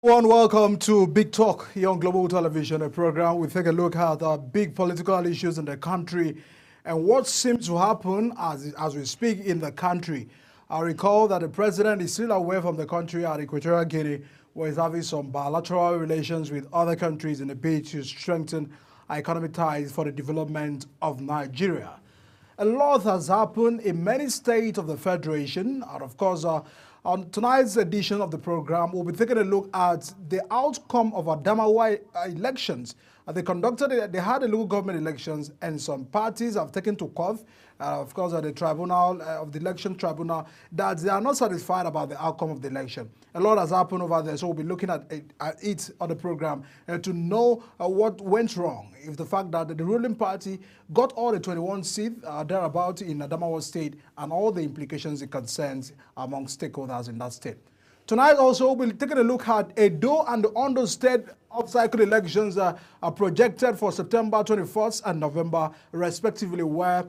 Welcome to Big Talk here on Global Television, a program we take a look at big political issues in the country and what seems to happen as we speak in the country. I recall that the president is still away from the country at Equatorial Guinea, where he's having some bilateral relations with other countries in a bid to strengthen economic ties for the development of Nigeria. A lot has happened in many states of the Federation, and of course, on tonight's edition of the program, we'll be taking a look at the outcome of Adamawa elections. They had the local government elections, and some parties have taken to court, of course, at the tribunal, of the election tribunal, that they are not satisfied about the outcome of the election. A lot has happened over there, so we'll be looking at it on the program to know what went wrong. If the fact that the ruling party got all the 21 seats thereabout in Adamawa State and all the implications it concerns among stakeholders in that state. Tonight also, we'll be taking a look at Edo and the Ondo State off-cycle elections are projected for September 21st and November, respectively, where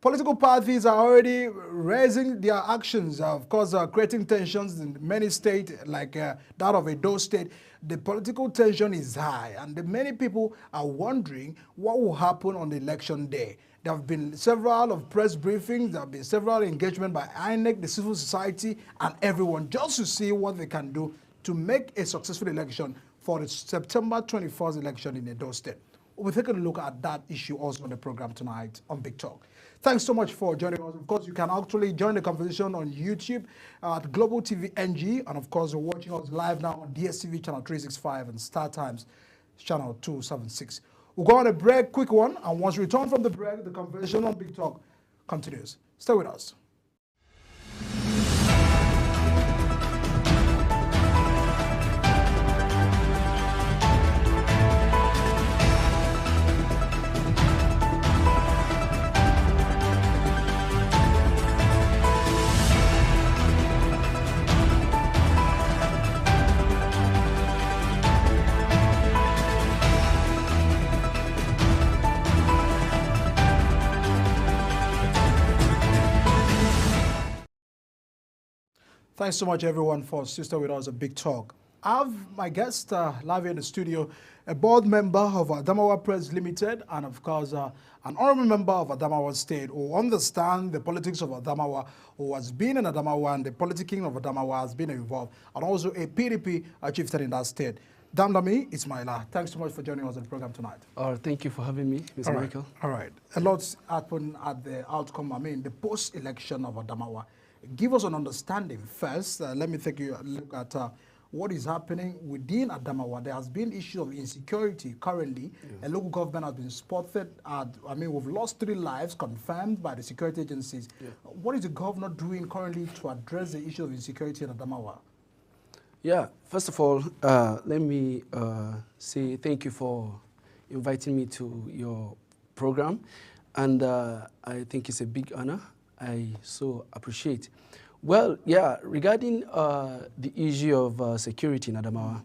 political parties are already raising their actions, of course, creating tensions in many states, like that of Edo State. The political tension is high, and many people are wondering what will happen on the election day. There have been several of press briefings, there have been several engagement by INEC, the civil society, and everyone, just to see what they can do to make a successful election for the September 21st election in Edo State. We'll take a look at that issue also on the program tonight on Big Talk. Thanks so much for joining us. Of course, you can actually join the conversation on YouTube at Global TV NG, and of course, you're watching us live now on DSTV channel 365 and Star Times channel 276. We'll go on a break, quick one, and once we return from the break, the conversation on Big Talk continues. Stay with us. Thanks so much, everyone, for staying with us at Big Talk. I have my guest live here in the studio, a board member of Adamawa Press Limited, and of course, an honorable member of Adamawa State who understands the politics of Adamawa, who has been in Adamawa and the politicking of Adamawa has been involved, and also a PDP chieftain in that state. Damdami Ismaila, thanks so much for joining us on the program tonight. Thank you for having me, Mr. Michael. All right. A lot's happened at the outcome, the post-election of Adamawa. Give us an understanding first. Let me take you a look at what is happening within Adamawa. There has been issues of insecurity currently. A local government has been spotted. We've lost 3 lives confirmed by the security agencies. What is the governor doing currently to address the issue of insecurity in Adamawa? Yeah, first of all, let me say thank you for inviting me to your program. And I think it's a big honor. I so appreciate. Well, yeah, regarding the issue of security in Adamawa,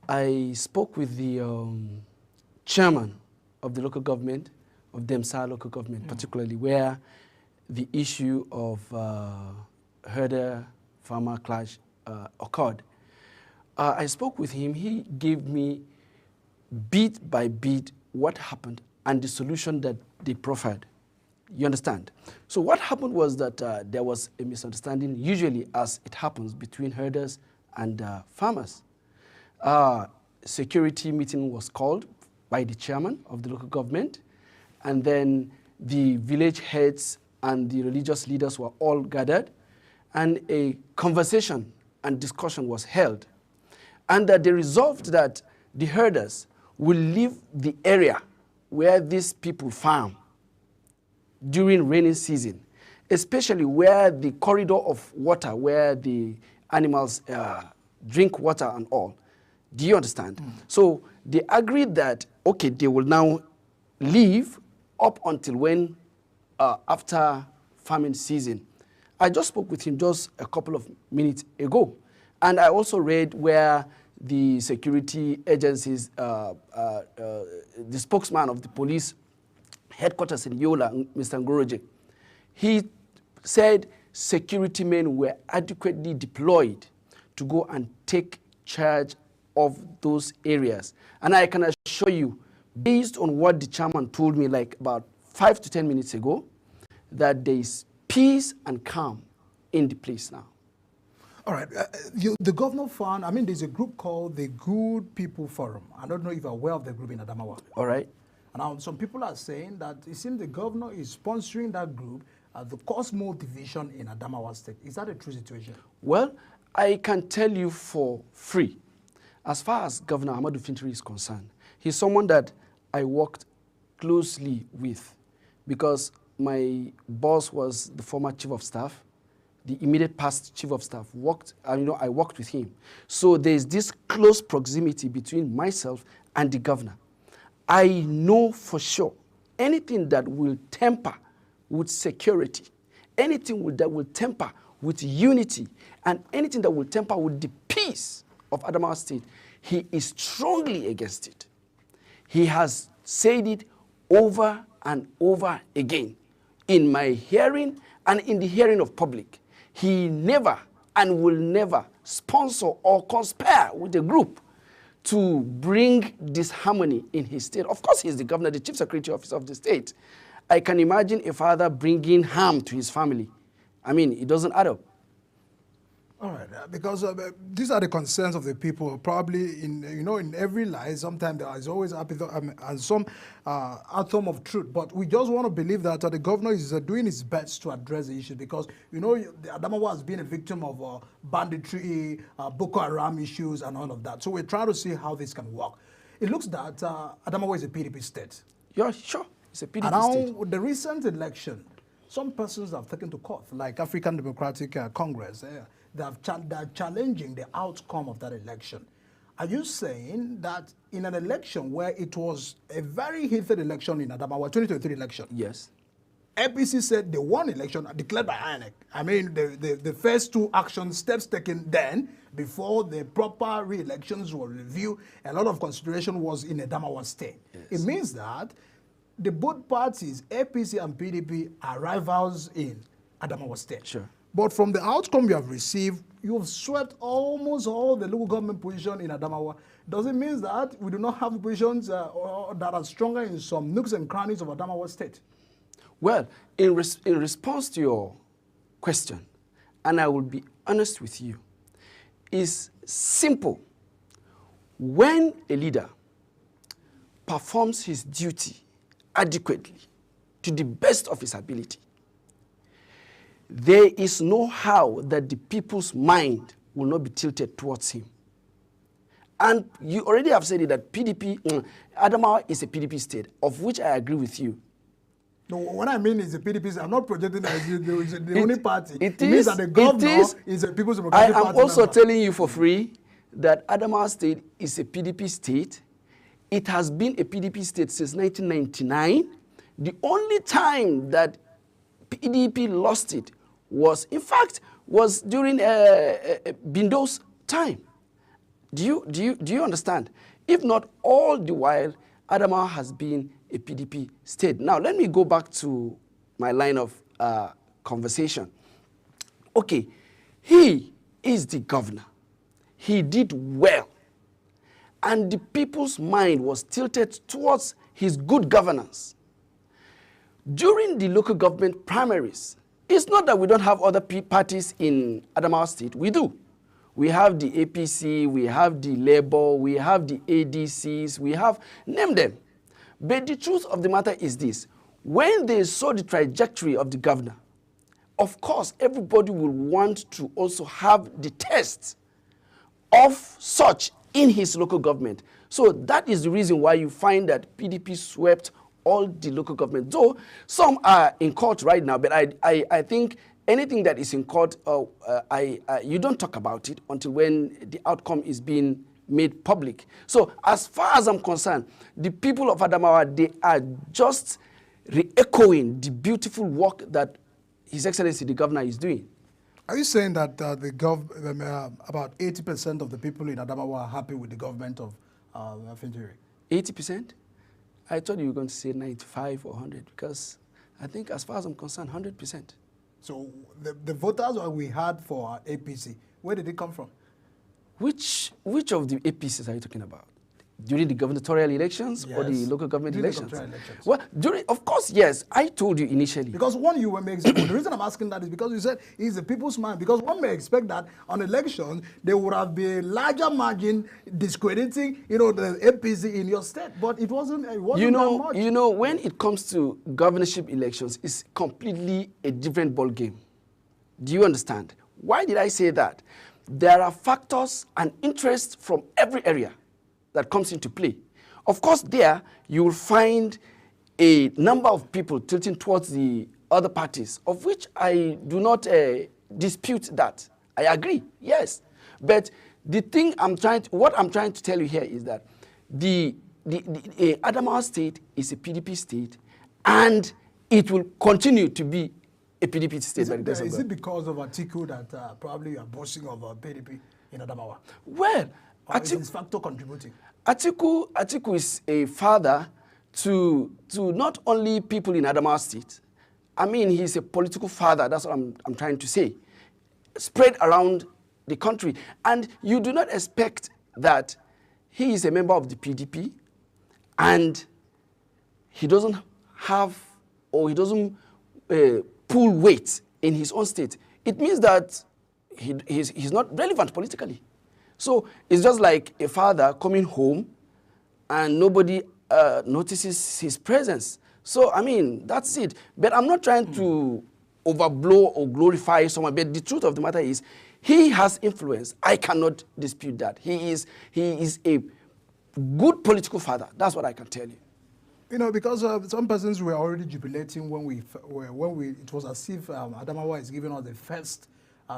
I spoke with the chairman of the local government, of Demsa local government, particularly where the issue of herder-farmer clash occurred. I spoke with him. He gave me bit by bit what happened and the solution that they proffered. You understand? So what happened was that there was a misunderstanding, usually as it happens, between herders and farmers. Security meeting was called by the chairman of the local government, and then the village heads and the religious leaders were all gathered, and a conversation and discussion was held. And they resolved that the herders will leave the area where these people farm during rainy season, especially where the corridor of water, where the animals drink water and all. Do you understand? So they agreed that, okay, they will now leave up until when, after farming season. I just spoke with him just a couple of minutes ago. And I also read where the security agencies, the spokesman of the police headquarters in Yola, Mr. Ngoroje, he said security men were adequately deployed to go and take charge of those areas. And I can assure you, based on what the chairman told me like about 5 to 10 minutes ago, that there is peace and calm in the place now. All right. The governor found, I mean, there's a group called the Good People Forum. I don't know if you're aware of the group in Adamawa. All right. Now, some people are saying that it seems the governor is sponsoring that group at the Cosmo division in Adamawa State. Is that a true situation? Well, I can tell you for free, as far as Governor Ahmadu Fintiri is concerned, he's someone that I worked closely with because my boss was the former chief of staff. The immediate past chief of staff I worked with him. So there's this close proximity between myself and the governor. I know for sure anything that will temper with security, anything that will temper with unity, and anything that will temper with the peace of Adamawa State, he is strongly against it. He has said it over and over again in my hearing and in the hearing of public. He never and will never sponsor or conspire with a group to bring disharmony in his state. Of course, he's the governor, the chief security officer of the state. I can imagine a father bringing harm to his family. I mean, it doesn't add up. All right, because these are the concerns of the people. Probably in every lie, sometimes there is always and some atom of truth. But we just want to believe that the governor is doing his best to address the issue because Adamawa has been a victim of banditry, Boko Haram issues, and all of that. So we're trying to see how this can work. It looks that Adamawa is a PDP state. Yeah, sure, it's a PDP and state. Now, with the recent election, some persons have taken to court, like African Democratic Congress. They're challenging the outcome of that election. Are you saying that in an election where it was a very heated election in Adamawa, 2023 election? Yes. APC said they won election declared by INEC. I mean, the first two steps taken then, before the proper re-elections were reviewed, a lot of consideration was in Adamawa State. Yes. It means that the both parties, APC and PDP, are rivals in Adamawa State. Sure. But from the outcome you have received, you have swept almost all the local government positions in Adamawa. Does it mean that we do not have positions that are stronger in some nooks and crannies of Adamawa State? Well, in response to your question, and I will be honest with you, is simple. When a leader performs his duty adequately, to the best of his ability, there is no how that the people's mind will not be tilted towards him. And you already have said it that Adamawa is a PDP state, of which I agree with you. No, what I mean is the PDP, I'm not projecting that the only party. It means that the governor is a People's Democratic Party. I am also telling you for free that Adamawa State is a PDP state. It has been a PDP state since 1999. The only time that PDP lost it was during Bindo's time. Do you understand? If not, all the while, Adamawa has been a PDP state. Now, let me go back to my line of conversation. Okay, he is the governor. He did well. And the people's mind was tilted towards his good governance. During the local government primaries, it's not that we don't have other parties in Adamawa State. We do. We have the APC, we have the Labour, we have the ADCs, name them. But the truth of the matter is this. When they saw the trajectory of the governor, of course, everybody will want to also have the test of such in his local government. So that is the reason why you find that PDP swept all the local government. Though some are in court right now, but I think anything that is in court, you don't talk about it until when the outcome is being made public. So as far as I'm concerned, the people of Adamawa, they are just re-echoing the beautiful work that His Excellency the Governor is doing. Are you saying that about 80% of the people in Adamawa are happy with the government of Fintiri? 80%? I thought you were going to say 95 or 100 because I think as far as I'm concerned, 100%. So the voters that we had for APC, where did it come from? Which of the APCs are you talking about? During the gubernatorial elections or the Yes. local government During the elections? gubernatorial elections. Well, of course, yes. I told you initially. Because one, you may expect, the reason I'm asking that is because you said he's a people's man. Because one may expect that on elections, there would have been a larger margin discrediting, the APC in your state. But it wasn't that much. When it comes to governorship elections, it's completely a different ball game. Do you understand? Why did I say that? There are factors and interests from every area that comes into play. Of course, there you will find a number of people tilting towards the other parties, of which I do not dispute that. I agree, yes. But the thing what I'm trying to tell you here is that the Adamawa state is a PDP state, and it will continue to be a PDP state. Is it because of Atiku that probably you are boasting of PDP in Adamawa? Well, is this factor contributing? Atiku is a father to not only people in Adamawa State. I mean, he's a political father. That's what I'm trying to say. Spread around the country. And you do not expect that he is a member of the PDP and he doesn't have, or he doesn't pull weight in his own state. It means that he's not relevant politically. So it's just like a father coming home and nobody notices his presence. So, I mean, that's it. But I'm not trying to overblow or glorify someone. But the truth of the matter is, he has influence. I cannot dispute that. He is a good political father. That's what I can tell you. Because some persons were already jubilating when it was as if Adamawa is giving us the first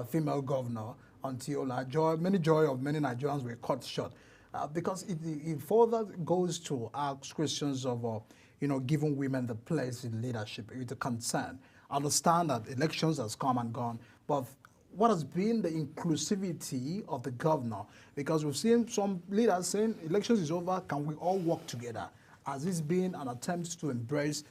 female governor, until many Nigerians were cut short. Because it further goes to ask questions of, giving women the place in leadership. It's a concern. I understand that elections has come and gone, but what has been the inclusivity of the governor? Because we've seen some leaders saying elections is over, can we all work together? Has this been an attempt to embrace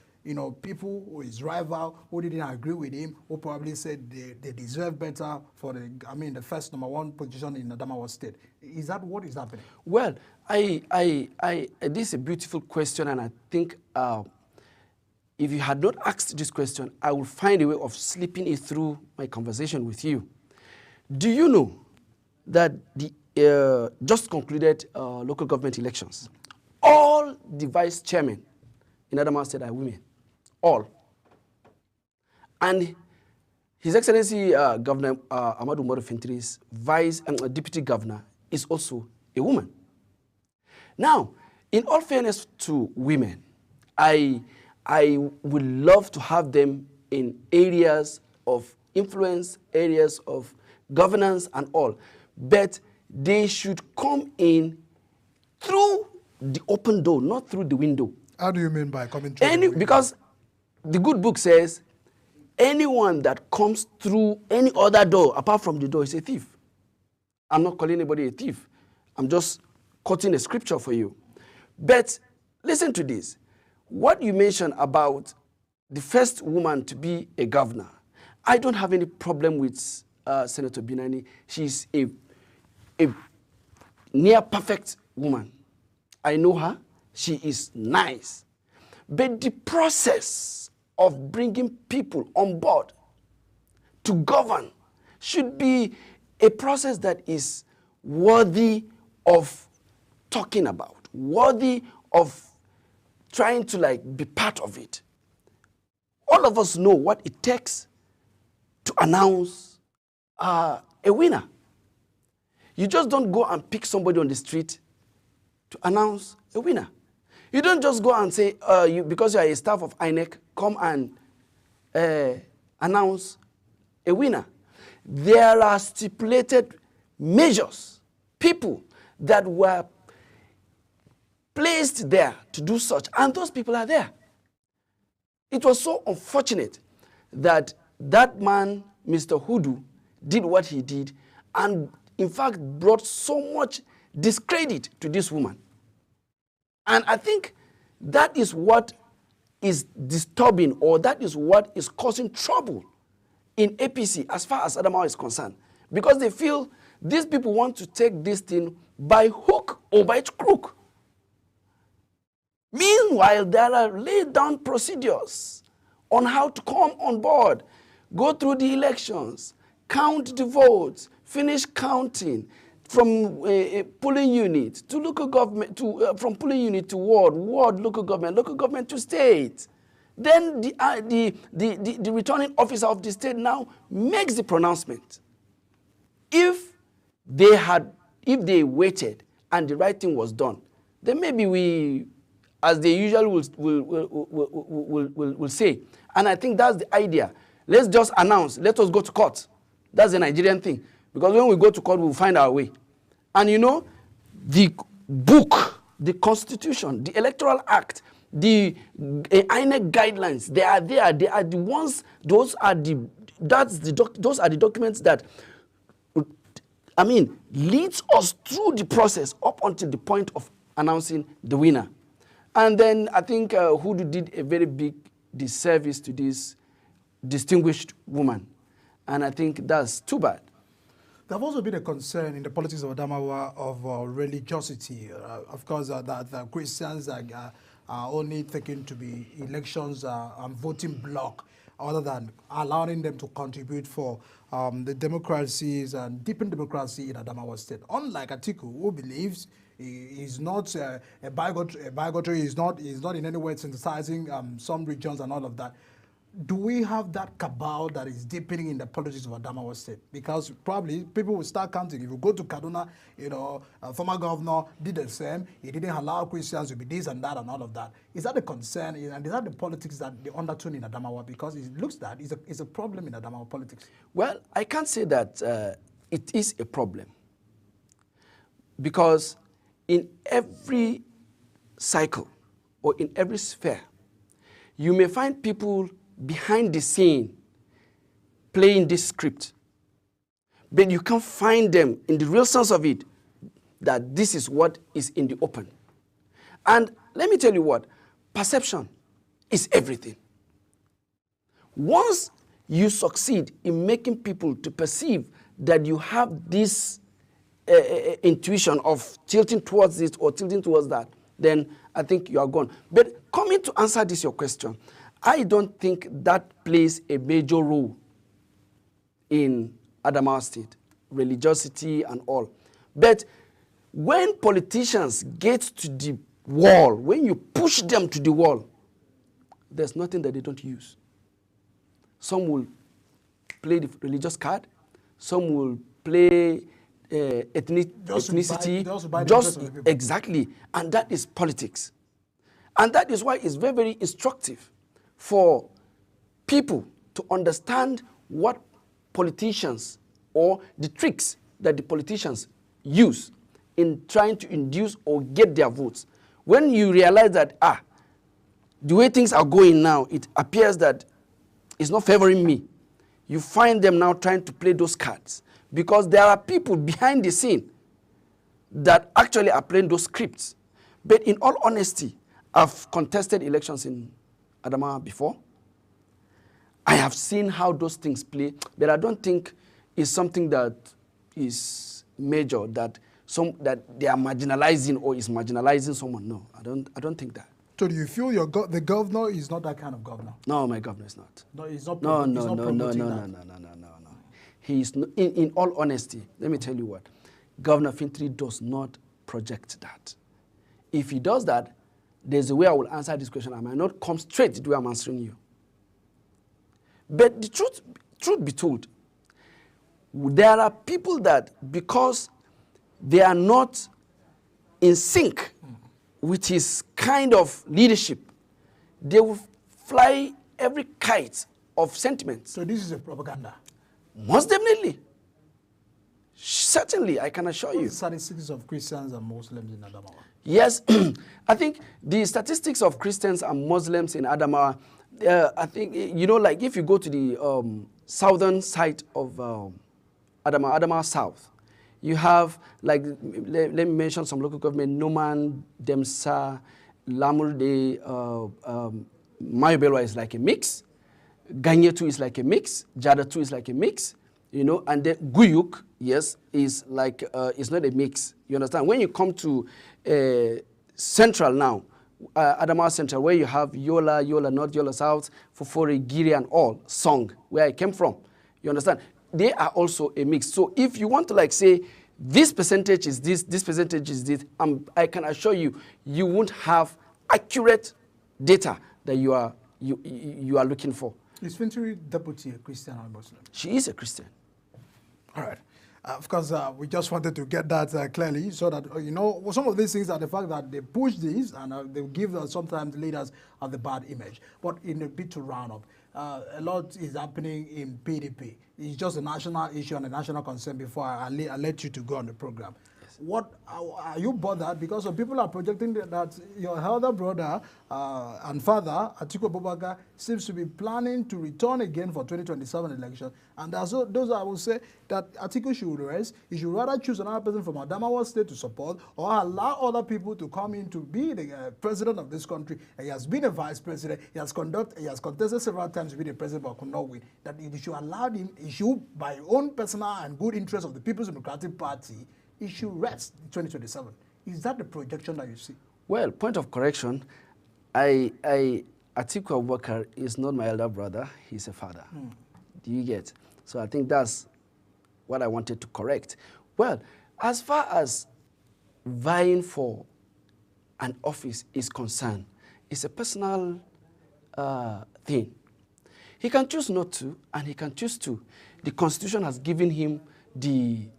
people who is rival, who didn't agree with him, who probably said they deserve better for the first #1 position in Adamawa State? Is that what is happening? Well, this is a beautiful question, and I think if you had not asked this question, I would find a way of slipping it through my conversation with you. Do you know that the just concluded local government elections, all the vice chairmen in Adamawa State are women? All. And His Excellency Governor Ahmadu Umaru Fintiri's deputy governor is also a woman. Now, in all fairness to women, I would love to have them in areas of influence, areas of governance and all, but they should come in through the open door, not through the window. How do you mean by coming through the window? Because the good book says, anyone that comes through any other door apart from the door is a thief. I'm not calling anybody a thief. I'm just quoting a scripture for you. But listen to this. What you mentioned about the first woman to be a governor, I don't have any problem with Senator Binani. She's a near perfect woman. I know her. She is nice. But the process of bringing people on board to govern should be a process that is worthy of talking about, worthy of trying to be part of it. All of us know what it takes to announce a winner. You just don't go and pick somebody on the street to announce a winner. You don't just go and say, because you are a staff of INEC, come and announce a winner. There are stipulated measures, people that were placed there to do such, and those people are there. It was so unfortunate that that man, Mr. Hudu, did what he did, and in fact brought so much discredit to this woman. And I think that is what is disturbing, or that is what is causing trouble in APC as far as Adamawa is concerned. Because they feel these people want to take this thing by hook or by crook. Meanwhile, there are laid down procedures on how to come on board, go through the elections, count the votes, finish counting from a polling unit to local government, from polling unit to ward local government to state. Then the returning officer of the state now makes the pronouncement. If they waited and the right thing was done, then maybe we, as they usually will say, and I think that's the idea. Let's just announce, let us go to court. That's the Nigerian thing. Because when we go to court, we'll find our way. And you know, the book, the Constitution, the Electoral Act, the INEC guidelines, they are there. They are the ones, those are the documents that, I mean, leads us through the process up until the point of announcing the winner. And then I think Hudu did a very big disservice to this distinguished woman. And I think that's too bad. There have also been a concern in the politics of Adamawa of religiosity. Of course, that Christians are only taken to be elections and voting bloc, other than allowing them to contribute for the democracies and deepen democracy in Adamawa State. Unlike Atiku, who believes he is not a bigotry, is not in any way synthesizing some regions and all of that. Do we have that cabal that is deepening in the politics of Adamawa State? Because probably people will start counting. If you go to Kaduna, you know, a former governor did the same. He didn't allow Christians to be this and that and all of that. Is that a concern? And is that the politics that the undertone in Adamawa? Because it looks that it's a problem in Adamawa politics. Well, I can't say that it is a problem. Because in every cycle or in every sphere, you may find people behind the scene playing this script. But you can't find them in the real sense of it, that this is what is in the open. And let me tell you what, perception is everything. Once you succeed in making people to perceive that you have this intuition of tilting towards this or tilting towards that, then I think you are gone. But coming to answer this, your question, I don't think that plays a major role in Adamawa State, religiosity and all. But when politicians get to the wall, when you push them to the wall, there's nothing that they don't use. Some will play the religious card, some will play ethnicity, exactly, and that is politics. And that is why it's very, very instructive for people to understand what politicians or the tricks that the politicians use in trying to induce or get their votes. When you realize that, the way things are going now, it appears that it's not favoring me, you find them now trying to play those cards because there are people behind the scene that actually are playing those scripts. But in all honesty, I've contested elections in Adamawa before. I have seen how those things play, but I don't think it's something that is major, that they are marginalizing or is marginalizing someone. No, I don't think that. So do you feel the governor is not that kind of governor? No, my governor is not. No, he's not. No. He is not, in all honesty, let me tell you what. Governor Fintri does not project that. If he does that, there's a way I will answer this question. I might not come straight to the way I'm answering you. But the truth be told, there are people that, because they are not in sync with his kind of leadership, they will fly every kite of sentiments. So this is a propaganda? Most definitely. Certainly, I can assure you. What's the statistics of Christians and Muslims in Adamawa? Yes, I think the statistics of Christians and Muslims in Adamawa, I think, you know, like if you go to the southern side of Adamawa South, you have, like, let me mention some local government, Numan, Demsa, Lamurde, Mayobelwa is like a mix, Ganye 2 is like a mix, Jada 2 is like a mix, and then Guyuk, yes, is like, it's not a mix. You understand? When you come to Central now, Adamawa Central, where you have Yola, Yola North, Yola South, Fofore, Giri, and all, Song, where I came from. You understand? They are also a mix. So if you want to like say, this percentage is this percentage is this, I can assure you, you won't have accurate data that you are looking for. Is Fintiri Deputy a Christian or Muslim? She is a Christian. All right. Of course, we just wanted to get that clearly so that, some of these things are the fact that they push these and they give sometimes leaders have the bad image. But in a bit to round up, a lot is happening in PDP. It's just a national issue and a national concern before I let you to go on the program. Yes. What are you bothered? Because some people are projecting that your elder brother and father, Atiku Abubakar, seems to be planning to return again for 2027 election. And those I will say that Atiku should rest. He should rather choose another person from Adamawa State to support or allow other people to come in to be the president of this country. He has been a vice president. He has contested several times to be the president but could not win. That he should allow him, he should, by own personal and good interest of the People's Democratic Party, he should rest in 2027. Is that the projection that you see? Well, point of correction, Atiku Abubakar is not my elder brother. He's a father. Do you get? So I think that's what I wanted to correct. Well, as far as vying for an office is concerned, it's a personal thing. He can choose not to, and he can choose to. The Constitution has given him the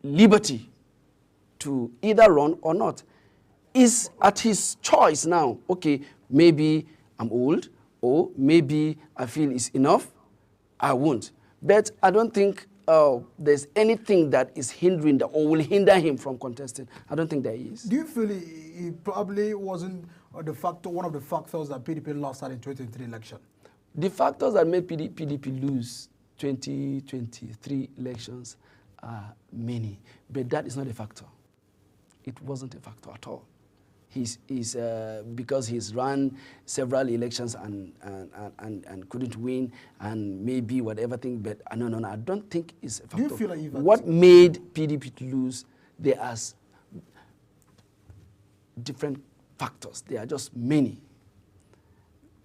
liberty to either run or not. Is at his choice now. Okay, maybe I'm old, or maybe I feel it's enough. I won't. But I don't think there's anything that is hindering or will hinder him from contesting. I don't think there is. Do you feel he probably wasn't one of the factors that PDP lost at the 2023 election? The factors that made PDP lose 2023 elections are many, but that is not a factor. It wasn't a factor at all. Because he's run several elections and couldn't win, and maybe whatever thing, but no, I don't think it's a factor. Do you feel like what made PDP to lose, there are different factors. There are just many.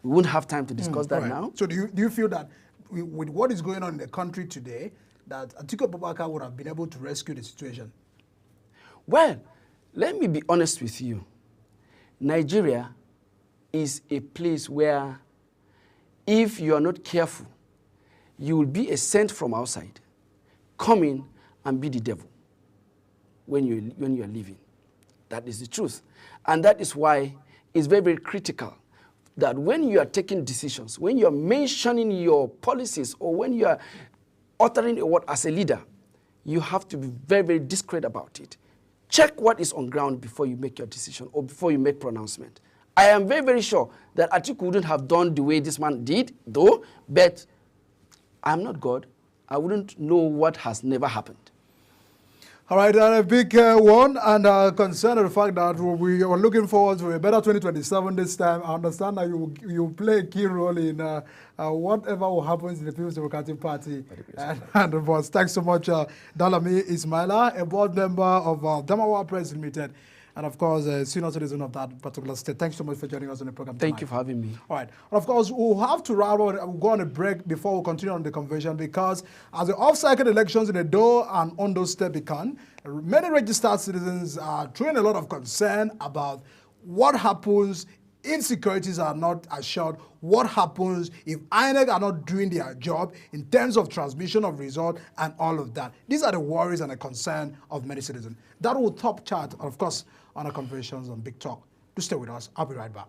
We won't have time to discuss that now. So do you feel that with what is going on in the country today, that Atiku Abubakar would have been able to rescue the situation? Well, let me be honest with you. Nigeria is a place where if you are not careful, you will be a scent from outside, come in and be the devil when you are living. That is the truth. And that is why it's very, very critical that when you are taking decisions, when you are mentioning your policies, or when you are uttering a word as a leader, you have to be very, very discreet about it. Check what is on ground before you make your decision or before you make pronouncement. I am very, very sure that Atiku wouldn't have done the way this man did, though, but I'm not God. I wouldn't know what has never happened. All right, a big one, and concerned of the fact that we are looking forward to a better 2027 this time. I understand that you play a key role in whatever will happen in the People's Democratic Party. And boss, thanks so much, Dalami Ismaila, a board member of Adamawa Press Limited, and of course, a senior citizen of that particular state. Thanks so much for joining us on the program tonight. Thank you for having me. All right. And of course, we'll have to we'll go on a break before we continue on the convention, because as the off-cycle elections in Edo and Ondo State began, many registered citizens are showing a lot of concern about what happens if securities are not assured, what happens if INEC are not doing their job in terms of transmission of result and all of that. These are the worries and the concern of many citizens. That will top chart, of course, on our conversations on Big Talk. Do stay with us. I'll be right back.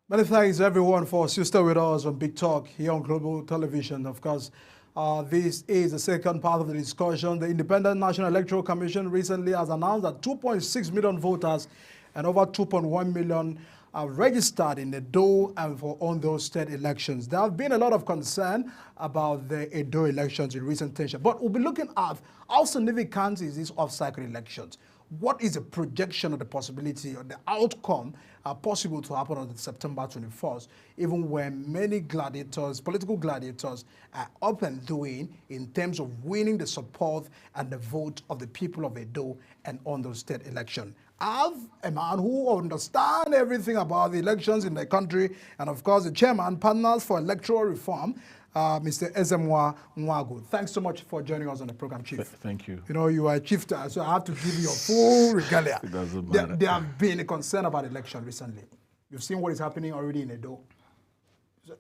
Many thanks everyone for stay with us on Big Talk here on Global Television. Of course, this is the second part of the discussion. The Independent National Electoral Commission recently has announced that 2.6 million voters and over 2.1 million are registered in Edo and for Ondo state elections. There have been a lot of concern about the Edo elections in recent tension, but we'll be looking at how significant is this off-cycle elections. What is the projection of the possibility or the outcome possible to happen on September 21st, even when many gladiators, political gladiators, are up and doing in terms of winning the support and the vote of the people of Edo and Ondo state election? Have a man who understands everything about the elections in the country, and of course the chairman, Partners for Electoral Reform, Mr. Ezemwa Nwagu. Thanks so much for joining us on the program, Chief. Thank you. You know, you are a chieftain, so I have to give you your full regalia. It doesn't matter. There have been a concern about election recently. You've seen what is happening already in Edo. So,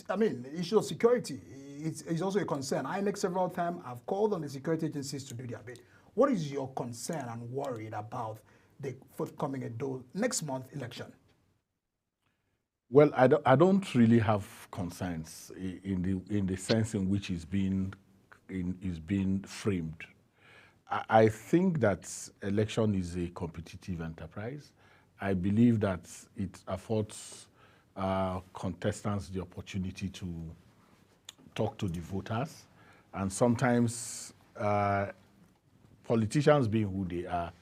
I mean, the issue of security is also a concern. INEC several times have called on the security agencies to do their bit. What is your concern and worried about the forthcoming Edo next month election? Well, I don't really have concerns in the sense in which it's being framed. I think that election is a competitive enterprise. I believe that it affords contestants the opportunity to talk to the voters, and sometimes politicians, being who they are,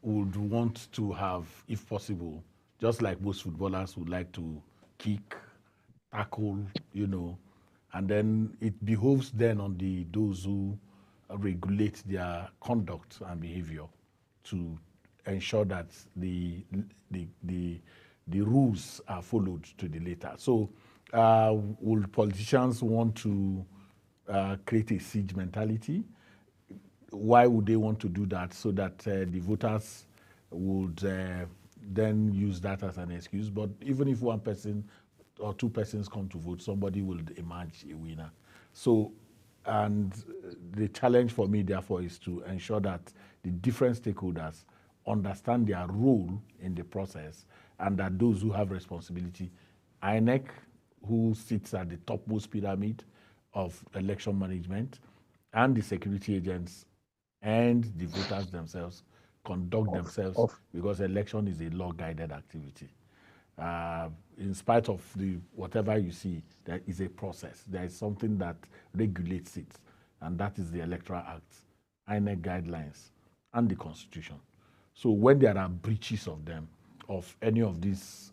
would want to have, if possible, just like most footballers would like to kick, tackle, you know, and then it behoves then on those who regulate their conduct and behavior to ensure that the rules are followed to the letter. So will politicians want to create a siege mentality? Why would they want to do that? So that the voters would then use that as an excuse. But even if one person or two persons come to vote, somebody will emerge a winner. So, and the challenge for me, therefore, is to ensure that the different stakeholders understand their role in the process, and that those who have responsibility, INEC, who sits at the topmost pyramid of election management, and the security agents and the voters themselves conduct themselves, because election is a law-guided activity. In spite of whatever you see, there is a process. There is something that regulates it, and that is the Electoral Act, INEC guidelines, and the Constitution. So when there are breaches of them, of any of these,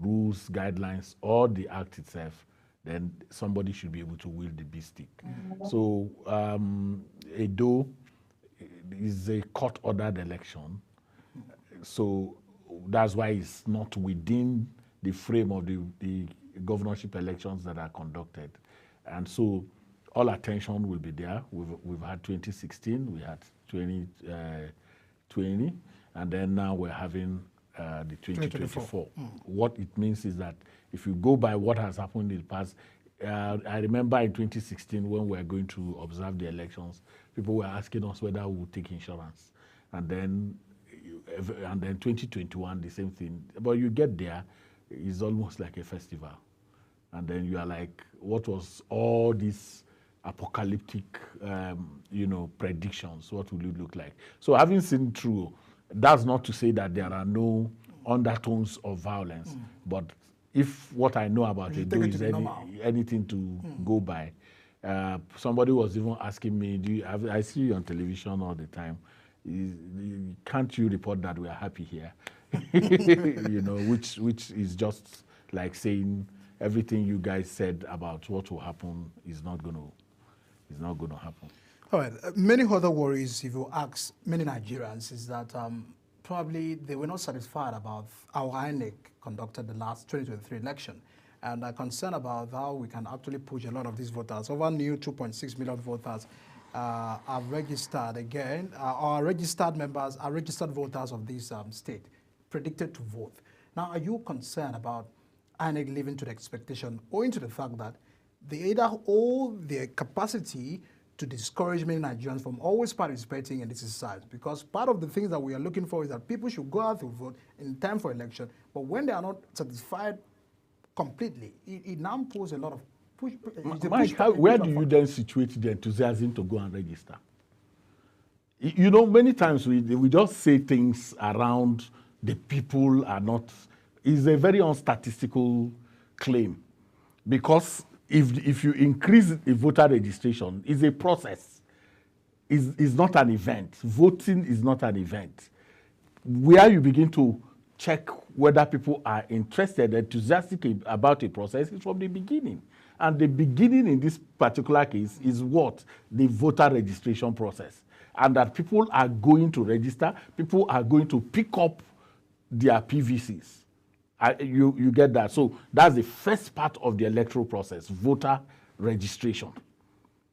rules, guidelines, or the Act itself, then somebody should be able to wield the beast stick. So Edo is a court-ordered election, so that's why it's not within the frame of the governorship elections that are conducted. And so all attention will be there. We've had 2016, we had 2020, and then now we're having the 2024. What it means is that if you go by what has happened in the past, I remember in 2016 when we were going to observe the elections, people were asking us whether we would take insurance. And then 2021, the same thing. But you get there, it's almost like a festival. And then you are like, what was all these apocalyptic, predictions? What will it look like? So having seen through, that's not to say that there are no undertones of violence, but if what I know about Edo is anything to go by, somebody was even asking me, I see you on television all the time, can't you report that we are happy here? which is just like saying everything you guys said about what will happen is not going to happen. All right. Many other worries, if you ask many Nigerians, is that probably they were not satisfied about how INEC conducted the last 2023 election, and are concerned about how we can actually push a lot of these voters. Over new 2.6 million voters are registered again, are registered members, are registered voters of this state, predicted to vote. Now, are you concerned about INEC living to the expectation, owing to the fact that they either owe their capacity to discourage many Nigerians from always participating in this exercise? Because part of the things that we are looking for is that people should go out to vote in time for election, but when they are not satisfied completely, it now poses a lot of push. Mike, where do you then situate the enthusiasm to go and register? You know, many times we just say things around the people are not. It's a very unstatistical claim, because if you increase the voter registration, it's a process. It's not an event. Voting is not an event. Where you begin to check whether people are interested, enthusiastic about a process is from the beginning. And the beginning in this particular case is what? The voter registration process. And that people are going to register, people are going to pick up their PVCs. You get that? So that's the first part of the electoral process, voter registration.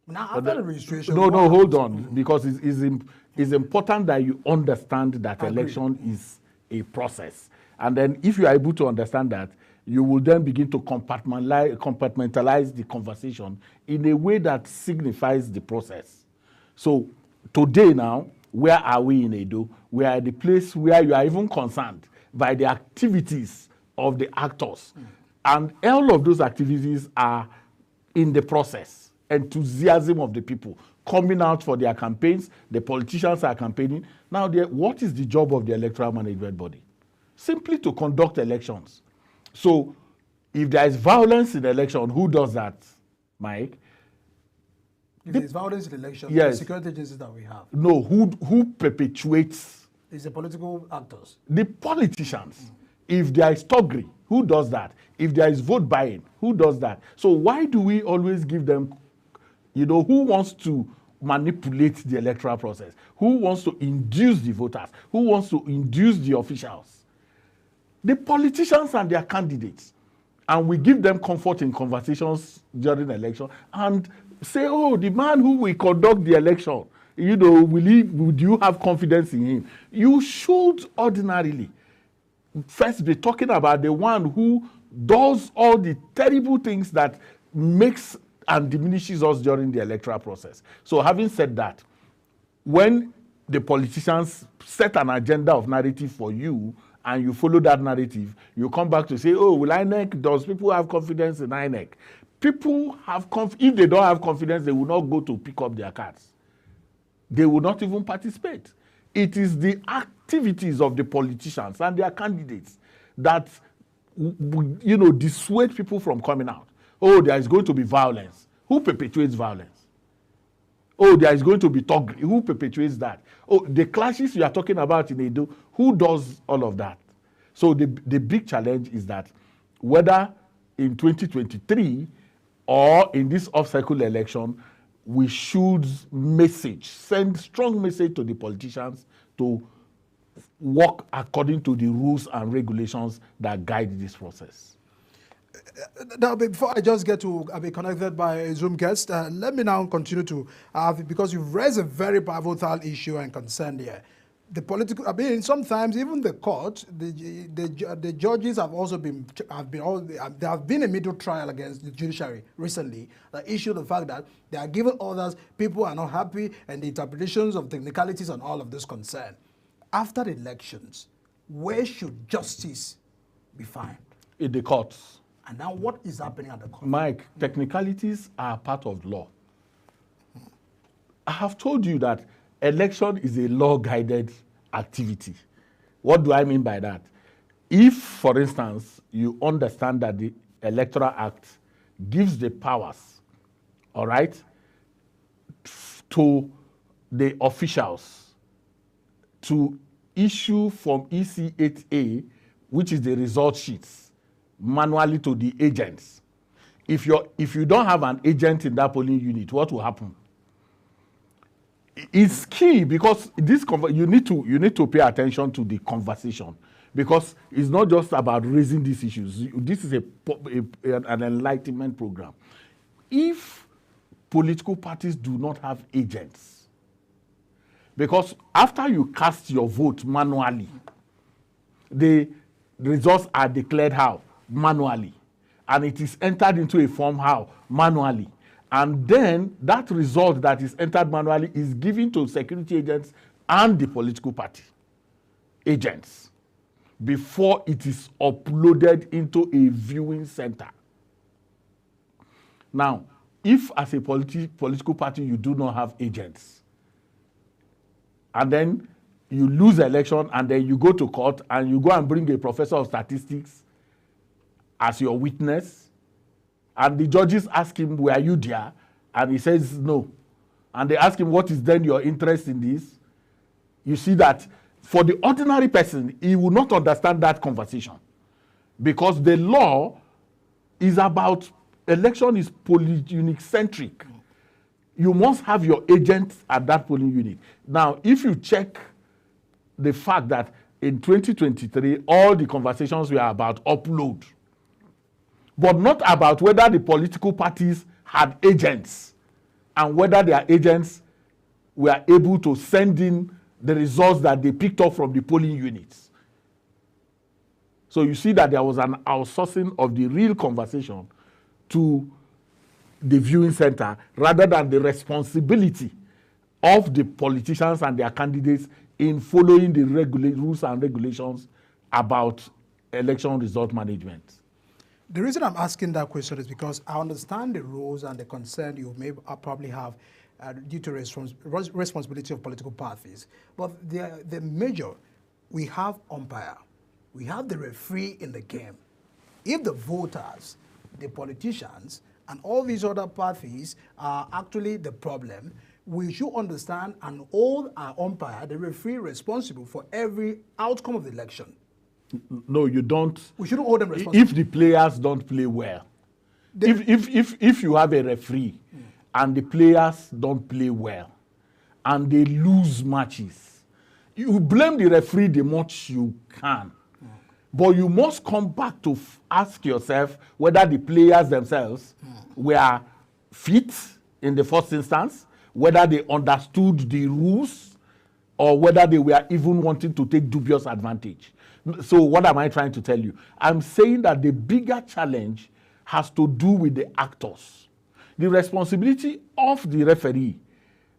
Now, after the registration... No, hold on, because it's important that you understand that election is a process. And then if you are able to understand that, you will then begin to compartmentalize the conversation in a way that signifies the process. So today now, where are we in Edo? We are at the place where you are even concerned by the activities of the actors. And all of those activities are in the process. Enthusiasm of the people coming out for their campaigns. The politicians are campaigning. Now, what is the job of the electoral management body? Simply to conduct elections. So if there is violence in the election, who does that, Mike? If there is violence in the election, yes. The security agencies that we have. No, who perpetuates? It's the political actors. The politicians. If there is thuggery, who does that? If there is vote buying, who does that? So why do we always give them, who wants to manipulate the electoral process? Who wants to induce the voters? Who wants to induce the officials? The politicians and their candidates. And we give them comfort in conversations during the election and say, oh, the man who will conduct the election, would you have confidence in him? You should ordinarily first be talking about the one who does all the terrible things that makes and diminishes us during the electoral process. So having said that, when the politicians set an agenda of narrative for you and you follow that narrative, you come back to say, oh, will INEC, does people have confidence in INEC? People have if they don't have confidence, they will not go to pick up their cards. They will not even participate. It is the activities of the politicians and their candidates that, dissuade people from coming out. Oh, there is going to be violence. Who perpetuates violence? Oh, there is going to be thuggery. Who perpetuates that? Oh, the clashes you are talking about in Edo, who does all of that? So the big challenge is that whether in 2023 or in this off-cycle election, we should send strong message to the politicians to work according to the rules and regulations that guide this process. Now, before I just get to be connected by a Zoom guest, let me now continue to because you've raised a very pivotal issue and concern here. The political, sometimes even the court, the judges have also there have been a middle trial against the judiciary recently that issued the fact that they are giving orders, people are not happy, and the interpretations of technicalities and all of this concern. After the elections, where should justice be found? In the courts. And now what is happening at the court? Mike, technicalities are part of law. I have told you that election is a law-guided activity. What do I mean by that? If, for instance, you understand that the Electoral Act gives the powers, all right, to the officials to issue from EC8A, which is the result sheets, manually to the agents. If you don't have an agent in that polling unit, what will happen? It's key because you need to pay attention to the conversation, because it's not just about raising these issues. This is an enlightenment program. If political parties do not have agents, because after you cast your vote manually, the results are declared how? Manually. And it is entered into a form how? Manually. And then that result that is entered manually is given to security agents and the political party agents before it is uploaded into a viewing center. Now, if as a political party you do not have agents, and then you lose the election and then you go to court and you go and bring a professor of statistics as your witness, and the judges ask him, were you there? And he says no. And they ask him, what is then your interest in this? You see that for the ordinary person, he will not understand that conversation, because the law is about election is polling unit centric. You must have your agents at that polling unit. Now, if you check the fact that in 2023, all the conversations were about upload, but not about whether the political parties had agents and whether their agents were able to send in the results that they picked up from the polling units. So you see that there was an outsourcing of the real conversation to the viewing center rather than the responsibility of the politicians and their candidates in following the rules and regulations about election result management. The reason I'm asking that question is because I understand the rules and the concern you may probably have due to responsibility of political parties. But the major, we have umpire, we have the referee in the game. If the voters, the politicians, and all these other parties are actually the problem, we should understand and hold our umpire, the referee, responsible for every outcome of the election. No, you don't. We shouldn't hold them responsible. If the players don't play well, if you have a referee and the players don't play well and they lose matches, you blame the referee the much you can. But you must come back to ask yourself whether the players themselves were fit in the first instance, whether they understood the rules, or whether they were even wanting to take dubious advantage. So what am I trying to tell you? I'm saying that the bigger challenge has to do with the actors. The responsibility of the referee,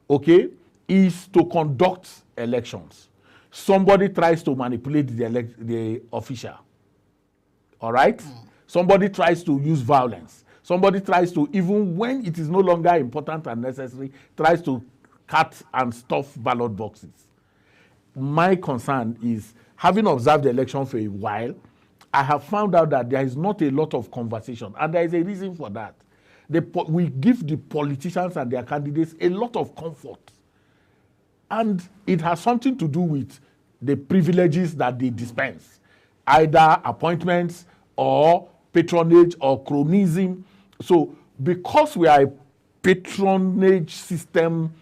okay, is to conduct elections. Somebody tries to manipulate the official, all right? Somebody tries to use violence. Somebody tries to, even when it is no longer important and necessary, tries to cut and stuff ballot boxes. My concern is, having observed the election for a while, I have found out that there is not a lot of conversation, and there is a reason for that. We give the politicians and their candidates a lot of comfort, and it has something to do with the privileges that they dispense, either appointments or patronage or cronyism. So because we are a patronage system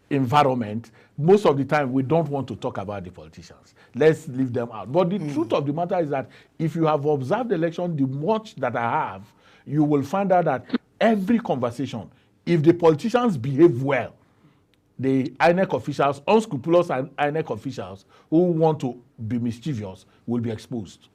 environment, most of the time we don't want to talk about the politicians. Let's leave them out. But the truth of the matter is that if you have observed the election the much that I have, you will find out that every conversation, if the politicians behave well, the INEC officials, unscrupulous INEC officials who want to be mischievous, will be exposed.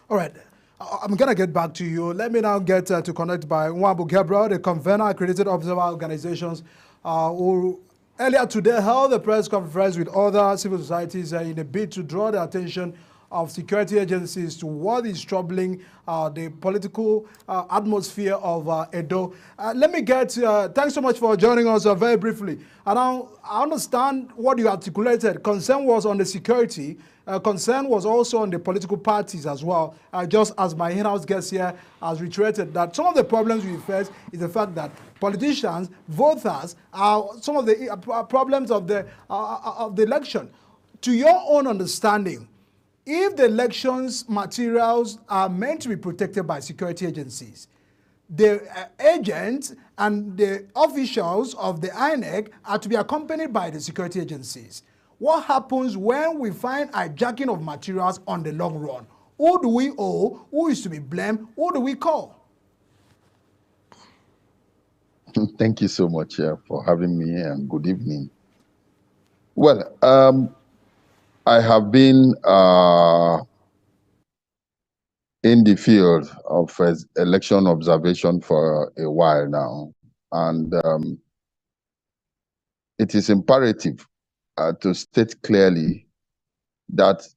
All right. I'm going to get back to you. Let me now get to connect by Nwabu Gabriel, the convener accredited observer organizations, who earlier today held a press conference with other civil societies in a bid to draw the attention of security agencies to what is troubling the political atmosphere of Edo. Let me get, thanks so much for joining us very briefly. And I understand what you articulated. Concern was on the security. Concern was also on the political parties as well. Just as my in-house guest here has reiterated that some of the problems we face is the fact that politicians, voters, are some of the problems of the election. To your own understanding, if the elections materials are meant to be protected by security agencies, the agents and the officials of the INEC are to be accompanied by the security agencies. What happens when we find hijacking of materials on the long run? Who do we owe? Who is to be blamed? Who do we call? Thank you so much for having me, and good evening. Well, I have been in the field of election observation for a while now. And it is imperative to state clearly that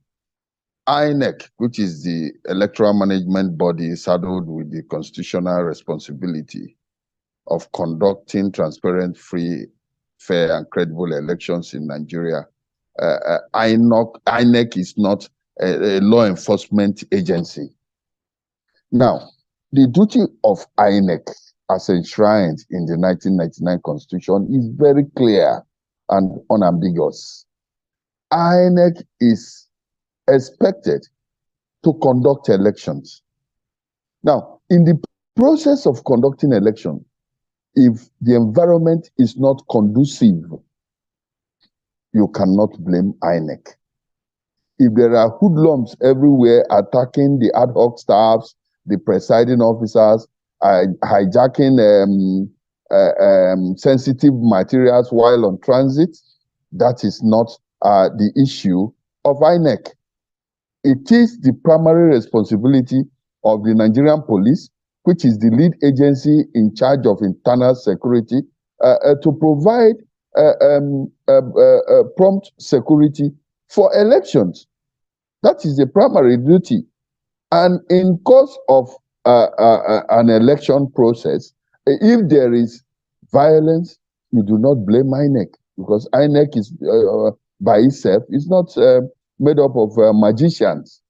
INEC, which is the electoral management body saddled with the constitutional responsibility of conducting transparent, free, fair, and credible elections in Nigeria, INEC is not a law enforcement agency. Now, the duty of INEC, as enshrined in the 1999 Constitution, is very clear and unambiguous. INEC is expected to conduct elections. Now, in the process of conducting election, if the environment is not conducive, you cannot blame INEC. If there are hoodlums everywhere attacking the ad hoc staffs, the presiding officers, hijacking sensitive materials while on transit, that is not the issue of INEC. It is the primary responsibility of the Nigerian police, which is the lead agency in charge of internal security, to provide prompt security for elections. That is the primary duty. And in course of an election process, if there is violence, you do not blame INEC, because INEC is by itself is not made up of magicians.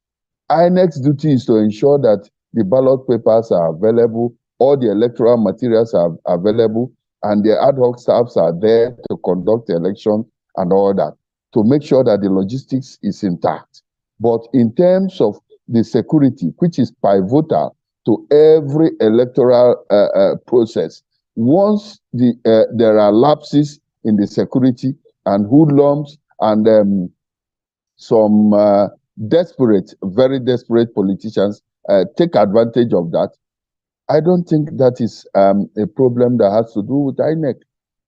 INEC's duty is to ensure that the ballot papers are available, all the electoral materials are available, and the ad hoc staffs are there to conduct the election and all that, to make sure that the logistics is intact. But in terms of the security, which is pivotal to every electoral process, once there are lapses in the security and hoodlums and some very desperate politicians take advantage of that, I don't think that is a problem that has to do with INEC.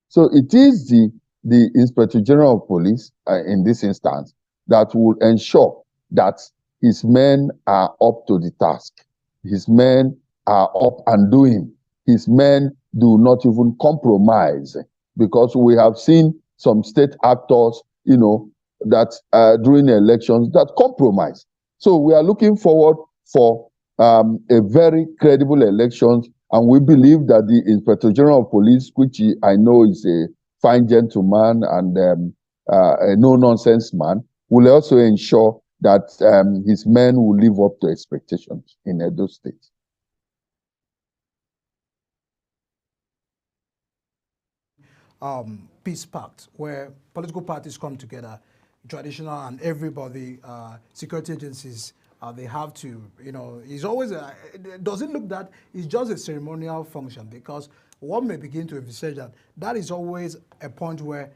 So it is the Inspector General of Police in this instance that will ensure that his men are up to the task. His men are up and doing. His men do not even compromise, because we have seen some state actors, that during elections that compromise. So we are looking forward for a very credible election, and we believe that the Inspector General of Police, which I know is a fine gentleman and a no-nonsense man, will also ensure that his men will live up to expectations in Edo State. Peace pact, where political parties come together, traditional and everybody, security agencies, they have to, it's always, does it look that it's just a ceremonial function? Because one may begin to envisage that is always a point where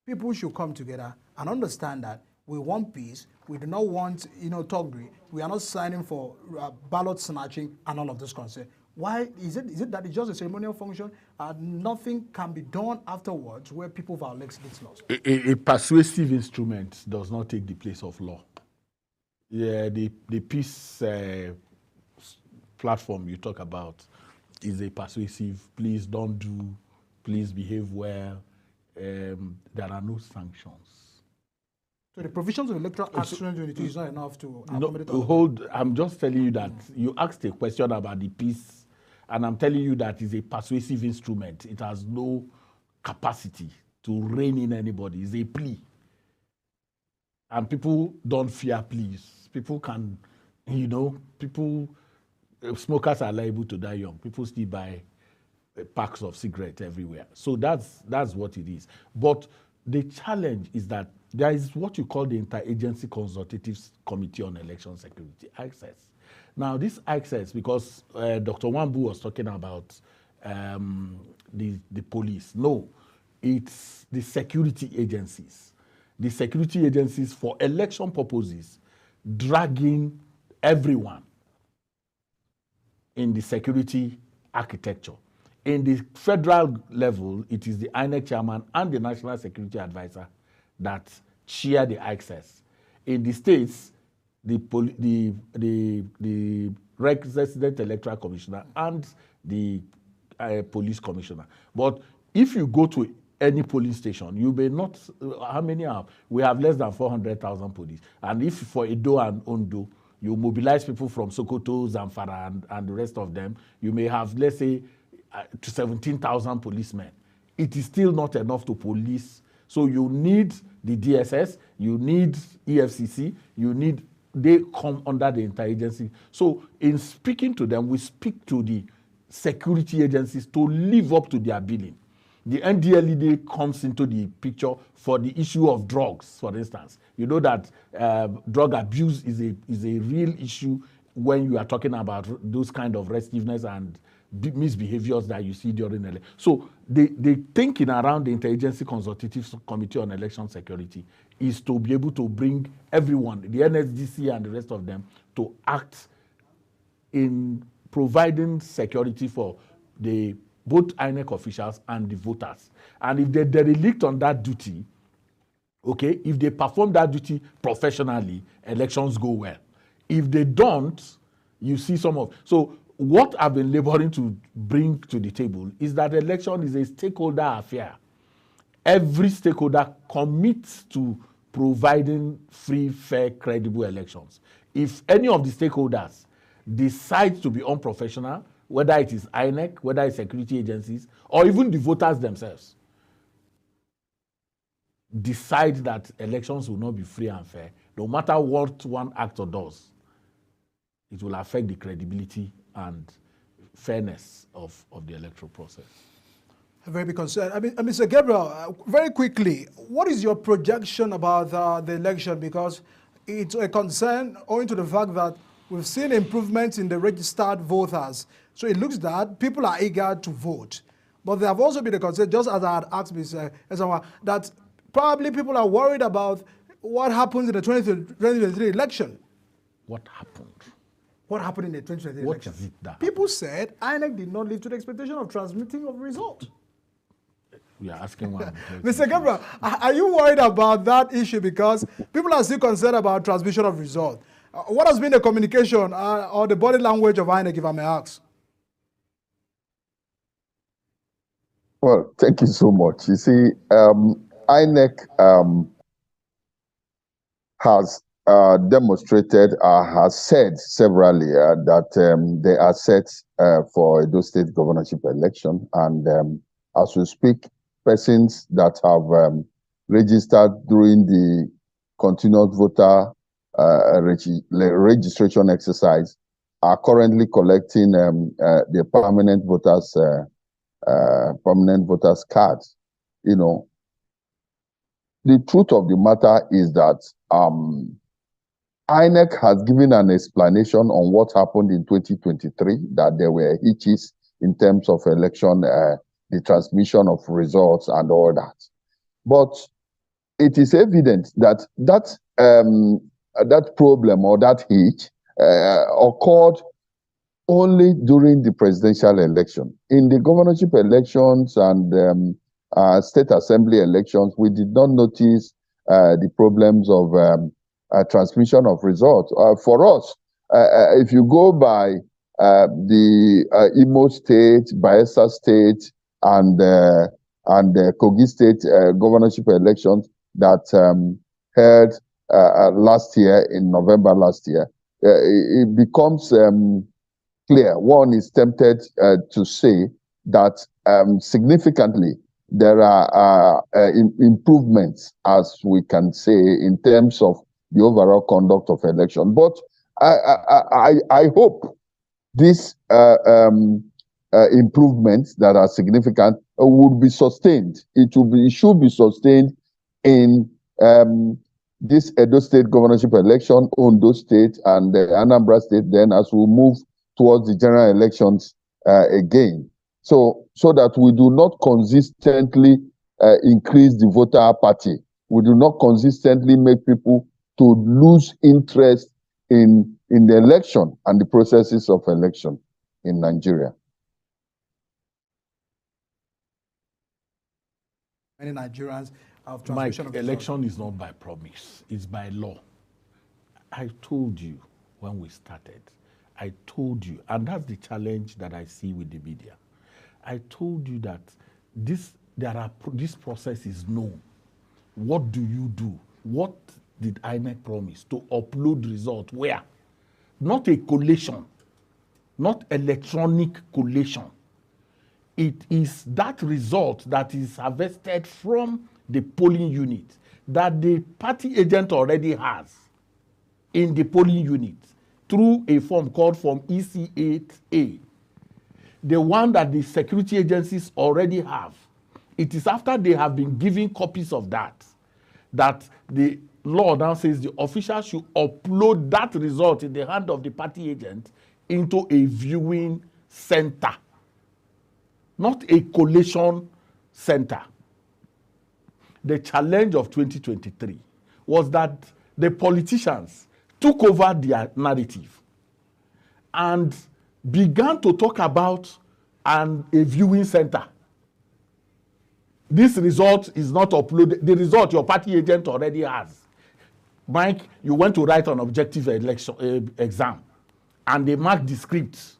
people should come together and understand that we want peace. We do not want, thuggery. We are not signing for ballot snatching and all of this concern. Why is it that it's just a ceremonial function and nothing can be done afterwards where people violate these laws? A persuasive instrument does not take the place of law. Yeah, the peace platform you talk about is a persuasive, please don't do, please behave well. There are no sanctions. So the provisions of Electoral Act 2022 is not enough to accommodate I'm just telling you that you asked a question about the peace, and I'm telling you that it's a persuasive instrument. It has no capacity to rein in anybody. It's a plea. And people don't fear pleas. People can, smokers are liable to die young. People still buy packs of cigarettes everywhere. So that's what it is. But the challenge is that there is what you call the Interagency Consultative Committee on Election Security, ICSES. Now, this ICSES, because Dr. Wambu was talking about the police. No, it's the security agencies. The security agencies for election purposes, dragging everyone in the security architecture. In the federal level, it is the INEC chairman and the National Security Advisor that chair the ICSES. In the states, the resident electoral commissioner and the a police commissioner. But if you go to any polling station, you may not, how many are? We have less than 400,000 police. And if for Edo and Ondo, you mobilize people from Sokoto, Zamfara, and the rest of them, you may have, let's say, to 17,000 policemen. It is still not enough to police. So you need the DSS, you need EFCC, they come under the interagency. So in speaking to them, we speak to the security agencies to live up to their billing. The NDLEA comes into the picture for the issue of drugs, for instance. You know that drug abuse is a real issue when you are talking about those kind of restiveness and misbehaviors that you see during election. So the thinking around the Interagency Consultative Committee on Election Security is to be able to bring everyone, the NSDC and the rest of them, to act in providing security for both INEC officials and the voters. And if they derelict on that duty, okay, if they perform that duty professionally, elections go well. If they don't, you see so what I've been laboring to bring to the table is that election is a stakeholder affair. Every stakeholder commits to providing free, fair, credible elections. If any of the stakeholders decide to be unprofessional, whether it is INEC, whether it's security agencies, or even the voters themselves, decide that elections will not be free and fair, no matter what one actor does, it will affect the credibility and fairness of the electoral process. A very big concern. I mean, Mr. Gabriel, very quickly, what is your projection about the election? Because it's a concern owing to the fact that we've seen improvements in the registered voters. So it looks that people are eager to vote. But there have also been a concern, just as I had asked Mr. Ezenwa, that probably people are worried about what happens in the 2023 election. What happened? What happened in the 2023 What election? is it that people said INEC did not live to the expectation of transmitting of result. We are asking one. Mr. Gabriel, are you worried about that issue? Because people are still concerned about transmission of result. What has been the communication or the body language of INEC, if I may ask? Well, thank you so much. You see, INEC has demonstrated, has said severally that they are set for Edo State governorship election. And as we speak, persons that have registered during the continuous voter registration exercise are currently collecting the permanent voters cards. You know, the truth of the matter is that INEC has given an explanation on what happened in 2023, that there were hitches in terms of election, the transmission of results and all that. But it is evident that that problem or that hitch occurred only during the presidential election. In the governorship elections and state assembly elections, we did not notice the problems of transmission of results. For us, if you go by the Imo State, Bayelsa State, and Kogi State governorship elections that held last year, in November last year, it becomes clear. One is tempted to say that significantly there are improvements, as we can say, in terms of the overall conduct of election. But I hope these improvements that are significant would be sustained. It should be sustained in this Edo State governorship election, Ondo State, and Anambra State. Then, as we move towards the general elections again, so that we do not consistently increase the voter apathy. We do not consistently make people to lose interest in the election and the processes of election in Nigeria. Many Nigerians have transmission of election is not by promise, it's by law. I told you when we started, I told you, and that's the challenge that I see with the media. I told you that this process is known. What do you do? What did INEC promise? To upload result where? Not a collation, not electronic collation. It is that result that is harvested from the polling unit that the party agent already has in the polling unit through a form called Form EC8A. The one that the security agencies already have. It is after they have been given copies of that the law now says the official should upload that result in the hand of the party agent into a viewing center, not a collation center. The challenge of 2023 was that the politicians took over their narrative and began to talk about a viewing center. This result is not uploaded. The result your party agent already has. Mike, you went to write an objective exam, and they marked the script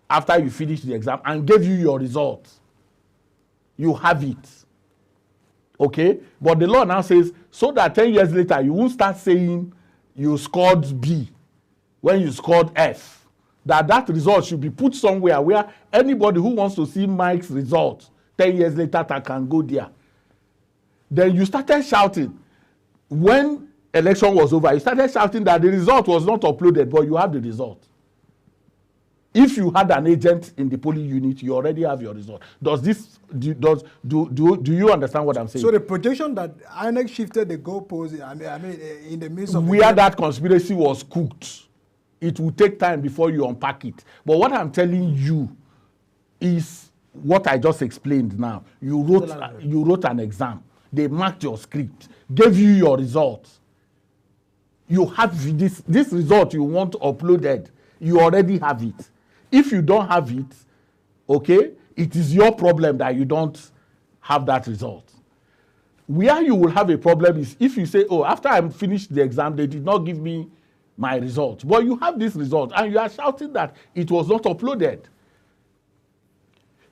after you finished the exam and gave you your result. You have it. Okay? But the law now says, so that 10 years later, you won't start saying you scored B when you scored F. That result should be put somewhere where anybody who wants to see Mike's result 10 years later can go there. Then you started shouting. When election was over, you started shouting that the result was not uploaded, but you have the result. If you had an agent in the polling unit, you already have your result. Do you understand what I'm saying? So the projection that INEC shifted the goalpost, I mean, in the midst of where that conspiracy was cooked, it will take time before you unpack it. But what I'm telling you is what I just explained now. You wrote an exam. They marked your script, gave you your results. You have this result you want uploaded. You already have it. If you don't have it, okay, it is your problem that you don't have that result. Where you will have a problem is if you say, oh, after I finished the exam, they did not give me my result. But you have this result and you are shouting that it was not uploaded.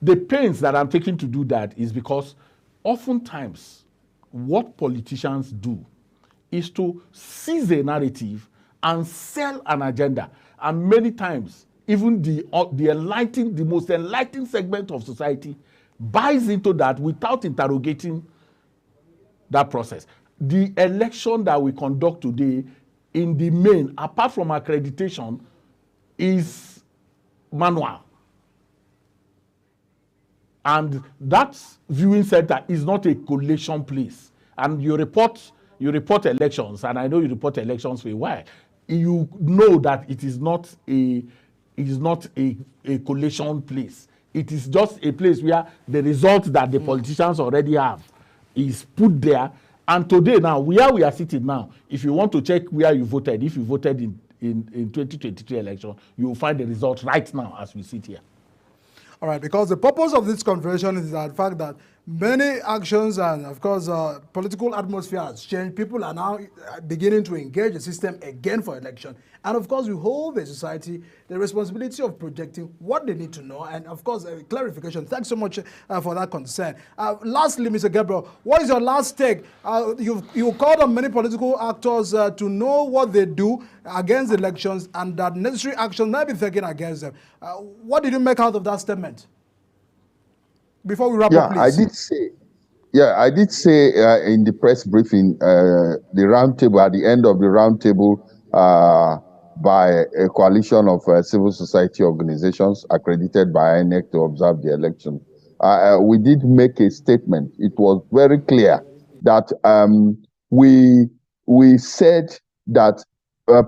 The pains that I'm taking to do that is because oftentimes what politicians do is to seize a narrative and sell an agenda. And many times, even the most enlightened segment of society buys into that without interrogating that process. The election that we conduct today, in the main, apart from accreditation, is manual. And that viewing center is not a collation place. And you report elections, and I know you report elections for a while. You know that it is not a collation place. It is just a place where the result that the politicians already have is put there. And today now, where we are sitting now, if you want to check where you voted, if you voted in 2023 election, you will find the result right now as we sit here. All right, because the purpose of this conversation is the fact that many actions and, of course, political atmosphere has changed. People are now beginning to engage the system again for election. And, of course, we hold the society the responsibility of projecting what they need to know. And, of course, clarification. Thanks so much for that concern. Lastly, Mr. Gabriel, what is your last take? You called on many political actors to know what they do against elections and that necessary action may be taken against them. What did you make out of that statement? Before we wrap up, please. I did say in the press briefing, the roundtable, at the end of the roundtable, by a coalition of civil society organizations accredited by INEC to observe the election, we did make a statement. It was very clear that we said that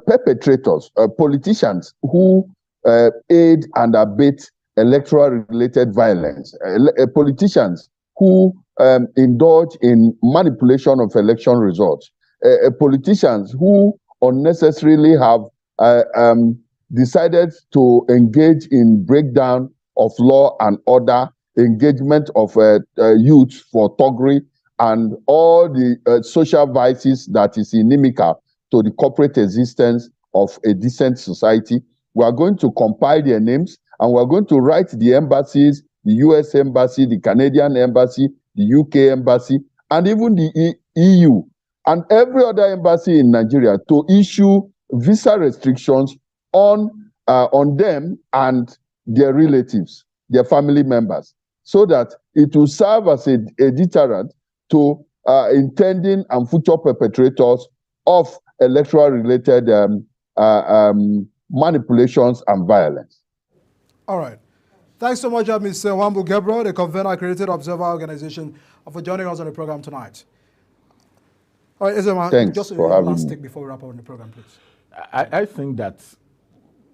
perpetrators, politicians who aid and abet electoral-related violence, politicians who indulge in manipulation of election results, politicians who unnecessarily have decided to engage in breakdown of law and order, engagement of youth for thuggery, and all the social vices that is inimical to the corporate existence of a decent society. We are going to compile their names And we're going to write the embassies, the US Embassy, the Canadian Embassy, the UK Embassy, and even the EU, and every other embassy in Nigeria to issue visa restrictions on them and their relatives, their family members, so that it will serve as a deterrent to intending and future perpetrators of electoral-related manipulations and violence. All right. Thanks so much, Mr. Wambu Gebro, the convener, Accredited Observer Organization, for joining us on the program tonight. All right, Ezema, Thanks just for a having last me. take before we wrap up on the program, please. I think that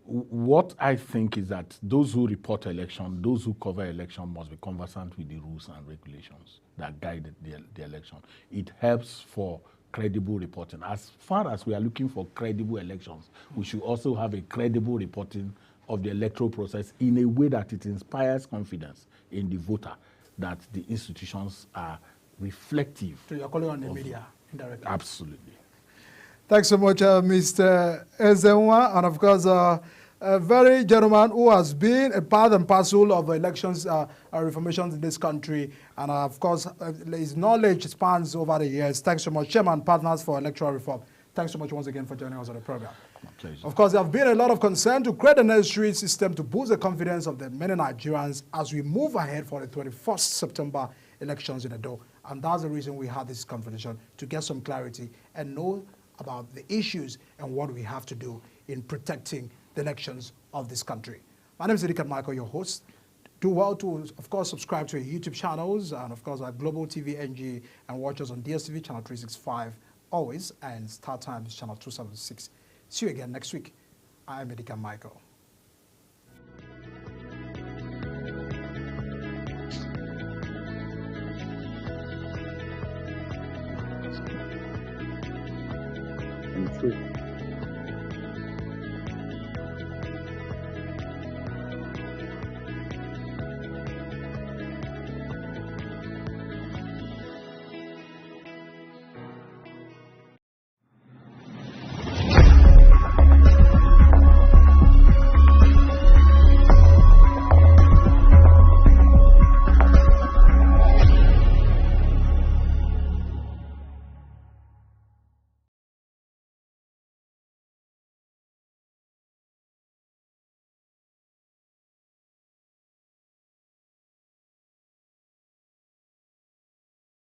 what I think is that those who report election, those who cover election must be conversant with the rules and regulations that guide the election. It helps for credible reporting. As far as we are looking for credible elections, we should also have a credible reporting of the electoral process in a way that it inspires confidence in the voter that the institutions are reflective. So you're calling on the media indirectly. Absolutely. Thanks so much, Mr. Ezenwa, and of course, a very gentleman who has been a part and parcel of elections reformations in this country, and of course, his knowledge spans over the years. Thanks so much, Chairman Partners for Electoral Reform. Thanks so much once again for joining us on the program. My pleasure. Of course, there have been a lot of concern to create a necessary system to boost the confidence of the many Nigerians as we move ahead for the 21st September elections in Edo. And that's the reason we had this conversation, to get some clarity and know about the issues and what we have to do in protecting the elections of this country. My name is Edikan Michael, your host. Do well to, of course, subscribe to our YouTube channels and, of course, our Global TV NG, and watch us on DSTV channel 365 always, and Star Times channel 276. See you again next week. I am Edikan Michael.